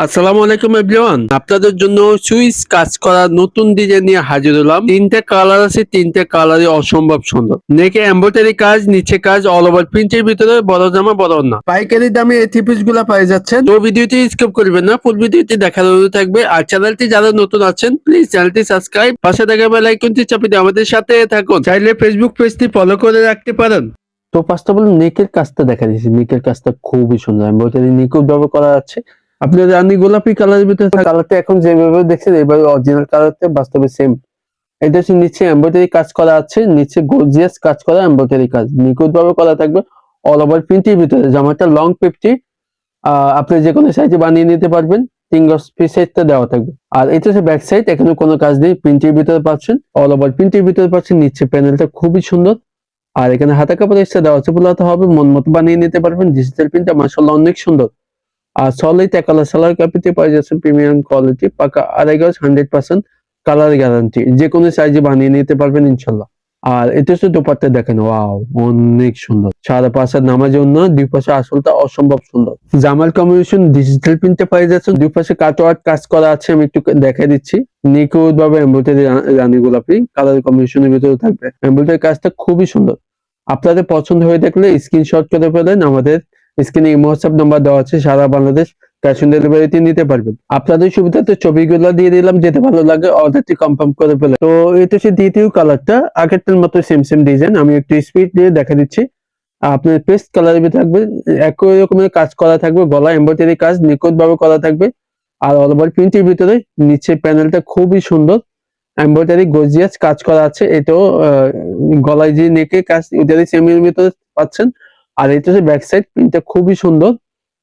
আসসালামু আলাইকুম এভরিওয়ান, আপনাদের জন্য সুইস কাজ করা নতুন ডিজাইন নিয়ে হাজির হলাম। তিনটে কালার আছে, তিনটে কালারই অসম্ভব সুন্দর। নেকে এমব্রয়ডারি কাজ, নিচে কাজ, অল ওভার প্রিন্টের ভিতরে বড় জামা বড় না। পাইকারি দামে এই থ্রি পিস গুলা পেয়ে যাচ্ছেন। তো ভিডিওটি স্কিপ করবেন না, ফুল ভিডিওটি দেখার অনুরোধ থাকবে। আর চ্যানেলটি যারা নতুন আছেন প্লিজ চ্যানেলটি সাবস্ক্রাইব, পাশে থাকা বেল আইকনটি চাপিয়ে দিয়ে আমাদের সাথে থাকুন। চাইলে ফেসবুক পেজটি ফলো করে রাখতে পারেন। তো ফার্স্ট অফ অল নেকের কাজটা দেখা দিচ্ছি। নেকের কাজটা খুবই সুন্দর, এমব্রয়ডারি নিখুঁত ভাবে করা আছে। আপনি রানী গোলাপি কালারের ভিতরে কালারটা এখন যেভাবে দেখছেন এইভাবে অরিজিনাল কালারটা বাস্তবে সেম। এটা হচ্ছে নিচে এমব্রয়ডারি কাজ করা আছে, নিচে গর্জিয়াস কাজ করা এমব্রয়ডারি কাজ নিখুঁত ভাবে করা থাকবে। অল ওভার প্রিন্টের ভিতরে জামাটা লং 50, আপনি যে কোনো সাইজে বানিয়ে নিতে পারবেন। 3 গজ পিস সাইজটা দেওয়া থাকবে। আর এটা হচ্ছে ব্যাক সাইড, এখানে কোনো কাজ নেই, প্রিন্টের ভিতরে পাচ্ছেন, অল ওভার প্রিন্টের ভিতরে পাচ্ছেন। নিচে প্যানেলটা খুবই সুন্দর। আর এখানে হাতা কাপড় এক্সট্রা দেওয়া আছে, ফুলাতে হবে, মন মতো বানিয়ে নিতে পারবেন। ডিজিটাল প্রিন্টটা মাশাআল্লাহ অনেক সুন্দর। আর সলিড কালার সালোয়ার কাপিতে পাওয়া যাচ্ছে প্রিমিয়াম কোয়ালিটি, পাকা 2.5 গজ, 100% কালার গ্যারান্টি, যে কোনো সাইজে বানিয়ে নিতে পারবেন ইনশাল্লাহ। আর এটা হচ্ছে দোপাট্টা, দেখেন ওয়াও অনেক সুন্দর। 5.5 নামার জন্য দুই পাশে আসলটা অসম্ভব সুন্দর। জামার কম্বিনেশন ডিজিটাল প্রিন্টে পাওয়া যাচ্ছে, দুই পাশে কাটওয়ার্ক কাজ করা আছে। আমি একটু দেখাই দিচ্ছি। নিখুঁত ভাবে এমব্রয়ডারি রানী গোলাপি কালার কম্বিনেশনের ভিতরে থাকবে। এমব্রয়ডারি কাজটা খুবই সুন্দর। আপনাদের পছন্দ হয়ে থাকলে স্ক্রিনশট করে ফেলেন, আমাদের স্ক্রিনে ইমো হোয়াটসঅ্যাপ নাম্বার দেওয়া আছে, সারা বাংলাদেশ ক্যাশ অন ডেলিভারিতে নিতে পারবেন। আপনাদের সুবিধাতে ছবিগুলো দিয়ে দিলাম, যেতে ভালো লাগে অর্ডারটি কনফার্ম করে ফেলেন। তো এটা হচ্ছে দ্বিতীয় কালারটা, আগেরটার মতো সেম সেম ডিজাইন। আমি একটু স্পিড দিয়ে দেখা দিচ্ছি। আপনার পেস্ট কালারের ভিতরে থাকবে, একই রকমের কাজ করা থাকবে, গলা এমব্রয়ডারি কাজ নিখুঁত ভাবে করা থাকবে। আর অল ওভার প্রিন্টের ভিতরে নিচে প্যানেলটা খুবই সুন্দর, এমব্রয়ডারি গর্জিয়াস কাজ করা আছে। এটাও গলায় যে নেকে কাজ ওটারই সেম এর ভিতরে পাচ্ছেন। আর এটা হচ্ছে ব্যাক সাইড, প্রিন্টটা খুবই সুন্দর।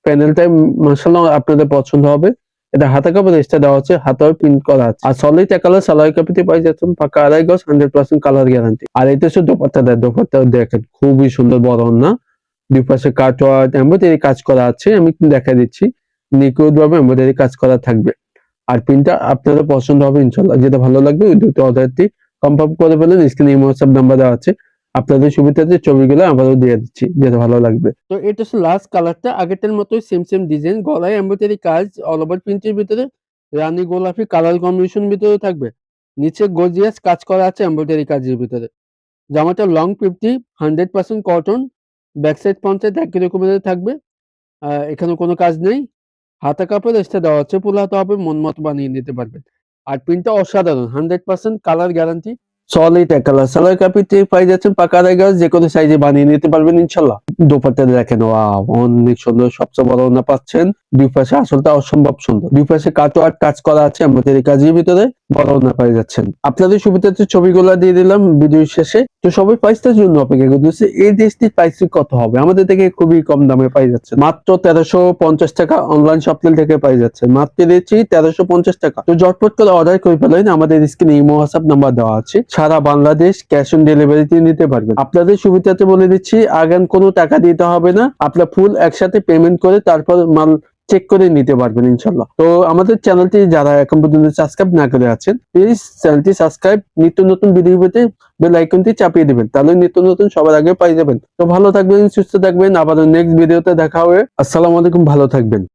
প্যানেলটা মাশাআল্লাহ আপনাদের পছন্দ হবে। এটা হাতা কাপড় এক্সট্রা দেওয়া আছে, হাতাও প্রিন্ট করা আছে। আর সলিড কালার সালোয়ার কাপিতে পাই যাচ্ছেন, পাকা 2.5 গজ, 100% কালার গ্যারান্টি। আর এটা হচ্ছে দোপাট্টা, দোপাট্টা দেখেন খুবই সুন্দর, বড় না, দুই পাশে কাটওয়ার্ক এমব্রয়ডারি কাজ করা আছে। আমি একটু দেখা দিচ্ছি, নিখুঁত ভাবে এমব্রয়ডারি কাজ করা থাকবে। আর প্রিন্টটা আপনাদের পছন্দ হবে ইনশাল্লাহ, যেটা ভালো লাগবে ওই দুটো অর্ডারটি কনফার্ম করে ফেলেন। স্ক্রিনে ইমো হোয়াটসঅ্যাপ নাম্বার দেওয়া আছে, আপনাদের সুবিধাতে ছবিগুলো আবারও দিয়ে দিচ্ছি, যেটা ভালো লাগবে। তো এটা হচ্ছে লাস্ট কালারটা, আগেরটার মতোই সেম সেম ডিজাইন, গলায় এমব্রয়ডারি কাজ, অল ওভার প্রিন্টের ভিতরে রানী গোলাপি কালার কম্বিনেশন ভিতরে থাকবে। নিচে গর্জিয়াস কাজ করা আছে এমব্রয়ডারি কাজের ভিতরে। জামাটা long 50, 100% cotton, back side panchayat একই রকমের থাকবে। এখানে কোনো কাজ নেই। হাতা কাপড় এক্সট্রা দেওয়া হচ্ছে, ফুল হাতা হবে, মন মতো বানিয়ে নিতে পারবেন। আর প্রিন্টটা অসাধারণ, 100% কালার গ্যারান্টি। সলিড এক কালার সালোয়ার কাপিতে পাই যাচ্ছেন, পাকা 2.5 গজ, যে কোনো সাইজে বানিয়ে নিতে পারবেন ইনশাল্লাহ। দোপাট্টা দেখেন ওয়াও অনেক সুন্দর, সবচেয়ে বড় না পাচ্ছেন। দুই পাশে আসলটা অসম্ভব সুন্দর, দুই পাশে কাটওয়ার্ক কাজ করা আছে এমব্রয়ডারি কাজের ভিতরে, বড় না পাই যাচ্ছেন। আপনাদের সুবিধাতে ছবিগুলো দিয়ে দিলাম ভিডিও শেষে। তো সবাই প্রাইসটার জন্য অপেক্ষা করতেছে, এই ড্রেসটির প্রাইস কত হবে। আমাদের থেকে খুবই কম দামে পাই যাচ্ছে, মাত্র 1350 টাকা। অনলাইন শপিং থেকে পাই যাচ্ছে, মাত্র দিচ্ছি 1350 টাকা। তো ঝটপট করে অর্ডার করে ফেলেন, আমাদের স্ক্রিনে ইমো হোয়াটসঅ্যাপ নাম্বার দেওয়া আছে, সারা বাংলাদেশ ক্যাশ অন ডেলিভারিতে নিতে পারবেন। আপনাদের সুবিধাতে বলে দিচ্ছি, আগাম কোনো টাকা দিতে হবে না, আপনার ফুল একসাথে পেমেন্ট করে তারপর মাল চেক করে নিতে পারবেন ইনশাল্লাহ। তো আমাদের চ্যানেলটি যারা এখন পর্যন্ত সাবস্ক্রাইব না করে আছেন, প্লিজ চ্যানেলটি সাবস্ক্রাইব, নিত্য নতুন ভিডিও পেতে বেল আইকনটি চাপিয়ে দিবেন, তাহলে নিত্য নতুন সবার আগে পাই যাবেন। তো ভালো থাকবেন, সুস্থ থাকবেন, আবার নেক্সট ভিডিওতে দেখা হবে। আসসালামু আলাইকুম, ভালো থাকবেন।